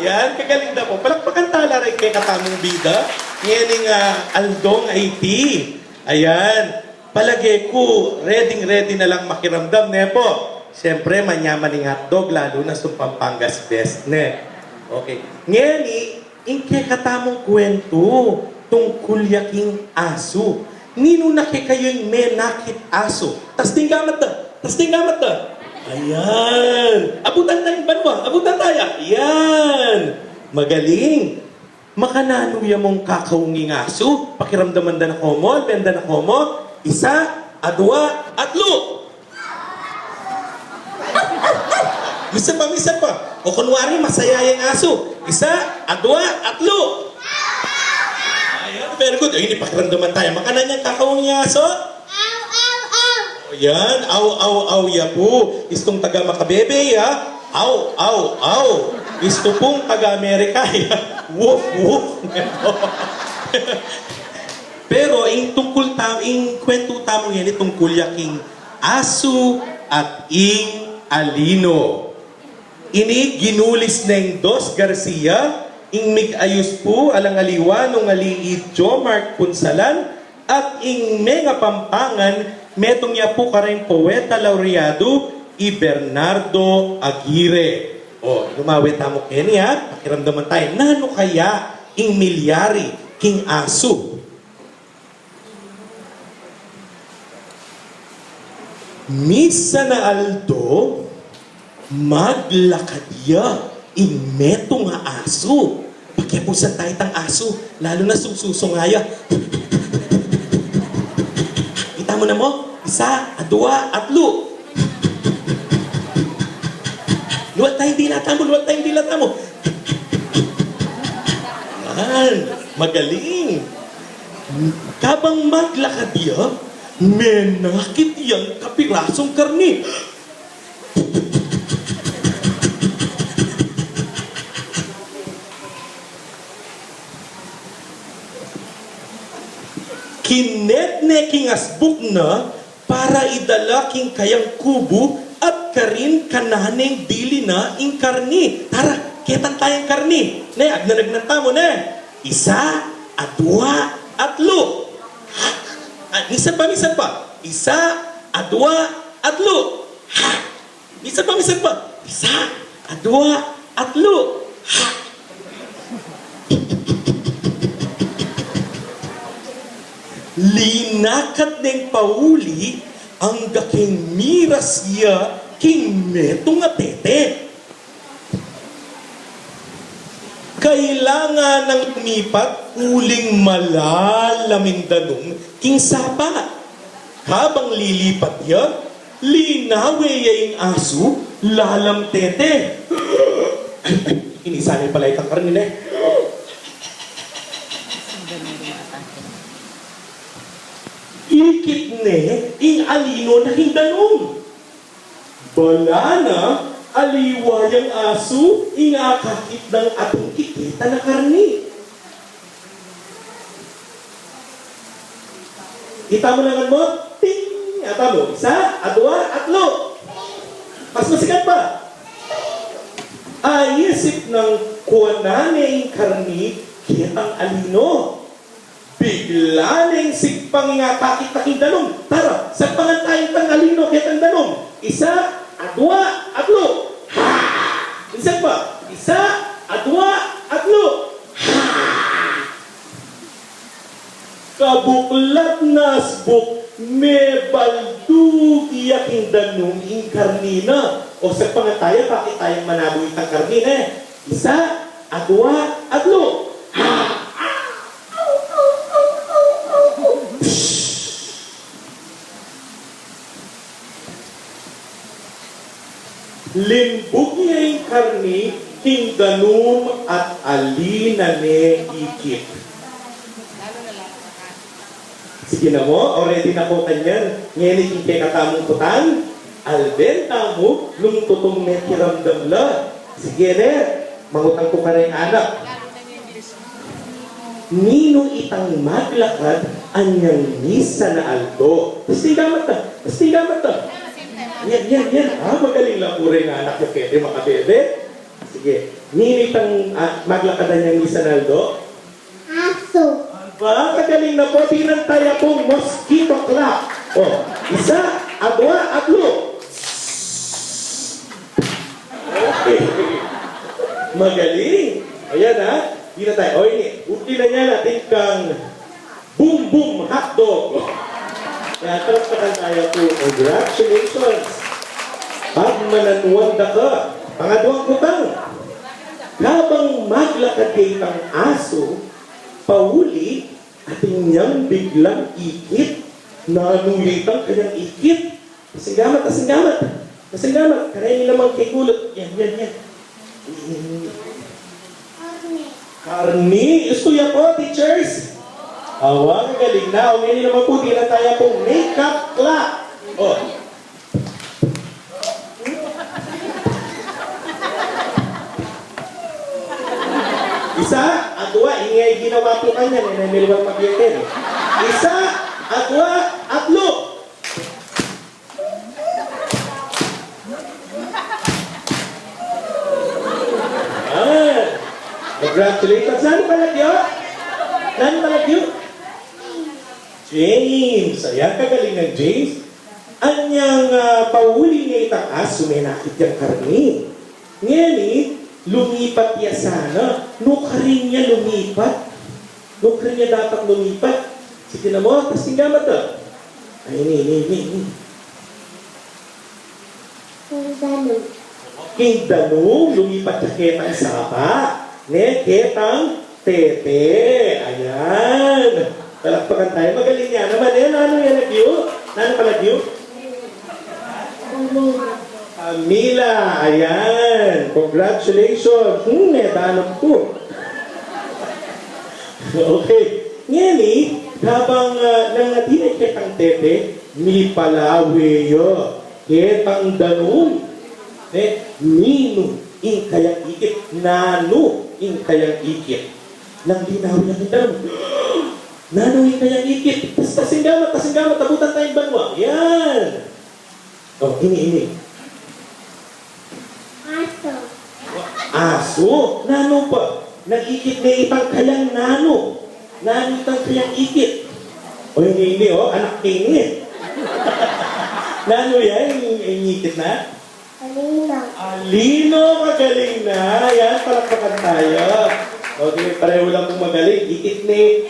Ayan, kagaling na po. Palakpakan tala rin kay katamong bida. Ngayon Aldong IT. Ayan. Palagay ko, ready na lang makiramdam, ne po. Siyempre, manyaman ng hotdog, lalo na sa Pampangas best, ne. Okay. Ngayon, kay katamong kwento, tungkol yaking aso. Nino na kay kayo'y may nakit aso. Tas tinggamat na. Ayan. Abutan tayong banwa. Abutan tayo. Ayan. Magaling. Makananuya mong kakaunging aso. Pakiramdaman da na komo. Benda na komo. Isa, adwa, atlo. Misa pa. O kunwari, masaya yung aso. Isa, adwa, atlo. Ayan. Very good. Ay, pakiramdaman tayo. Makananyang kakaunging aso. Yan, aw, ya po. Istong taga Makabebe, ya. Aw. Isto pong taga Amerika, ya. Woof. Pero, kwento tamo yan, tungkol yaking aso at alino. Ini ginulis ng Dos Garcia, mig-ayos po alang aliwa nung aliid Jo Mark Punsalan, at mga Pampangan, metong niya po ka rin poeta laureado Bernardo Aguirre. O, lumawit mo kanya, pakiramdaman tayo, nano kaya milyari king aso? Misa na Aldo, maglakadya metong nga aso. Pakiapusan tayo tang aso, lalo na susungaya. Kita mo na mo? Isa, adwa, atlo. Luwat tayong dilata mo. Yan, magaling. Kabang maglakad yan, may nakit yan kapirasong karni. Kinetneking asbuk na para idala king kayang kubo at karin kananeng dili na ing karni. Tara, ketan tayong karni. Ne, agnanagnan mo, ne. Isa, adwa, atlo. Misan pa. Isa, adwa, atlo. Misan pa. Isa, adwa, atlo. Linakat ng pauli ang gaking miras ya king metong atete. Kailangan ng tumipat uling malalaming danong king sapa. Habang lilipat ya, linawe ya yung aso, lalam tete. Inisanay pala itang karnin eh. Ikit ne, alino na hindanong. Bala na, aliwayang aso, akakit ng atong kikita na karni. Kita mo naman mo, ting! Ata mo, isa, adwa, atlo. Mas masikat pa. Ayisip ng kuwanane yung karni, kitang alino. Bigla ng sigpang kakit na kindanong. Tara, sagpangan tayong tangalino kitang danong. Isa, adwa, atlo. Ha! Isa pa. Isa, adwa, atlo. Ha! Kabuklat na asbuk, may baldug iyaking danong ing karnina. O sagpangan tayo, bakit tayong manaboy itang karnina? Isa, adwa, atlo. Limbog niya yung karni, tingdanum at alinane ikip. Sige na mo, already na po kanyan. Ngayon kay katamong putang, albenta mo, lumtutong may kiramdam la. Sige na, mangutang ko ka rin anak. Nino itang maglakad anyang misa na Aldo. Pastigamat na. Yan. Magaling lang po rin anak niya pwede makabebe. Sige. Ninit ang maglakadan niya ni Sanaldo. Aso. Aba, kagaling na po. Tinantaya pong mosquito clap. O, isa, adwa, atlo. Okay. Magaling. Ayan ha. Di na tayo. O ini, ukli na niya natin kang boom boom hotdog. Kaya talagang tayo po. Congratulations. Pag mananuwanda ka. Pangadwang butang. Habang maglakad kayo ng aso, pauli, at inyang biglang ikit, nanulit ang kanyang ikit. Kasinggamat, kasinggamat. Kasinggamat, karayin naman kay kulot. Yan, yan, yan. Karni. Gusto yan po, teachers. Awang galing na. O ngayon naman po, di na tayo pong makeup clap. O. Isa, atwa, ingay ginawa po kanya, nananilwang mabiyakin. Isa, atwa, atlo. Congratulations. Saan palagyo? Saan palagyo? James. Ayan, kagaling ng James. Anyang pauli niya itang aso, may nakit yung karni. Ngayon lumipat niya sana. Nukarin niya lumipat. Nukarin niya dapat lumipat. Sige na mo, tapos tinggamat to. Ay, ini. Danum. King Danum, lumipat siya ketang sapa. Ne, ketang tete. Ayan. Palakpakan tayo. Magaling yan naman. Ano yan nagyo? Ano palagyo? Camila. Ayan. Congratulations. Danum po. Okay. Ngayon habang nangatinay ketang tete, mi palaweyo. Ketang Danum. Ne, nino in kayang ikit. Nano in kayang ikit. Nang linawin ang Danum. Nano in kayang ikit. Tasinggamat, tabutan tayong banwa. Yan. Oh, ini. Aso. Aso? Nano pa? Nag-ikit na itang kayang nano. Nano itang kayang ikit. O ini, anak kini. Nano yan, yung ikit na? Alino. Alino, magaling na. Yan, palakpakan tayo. Okay, pareho lang pong magaling. Ikit ni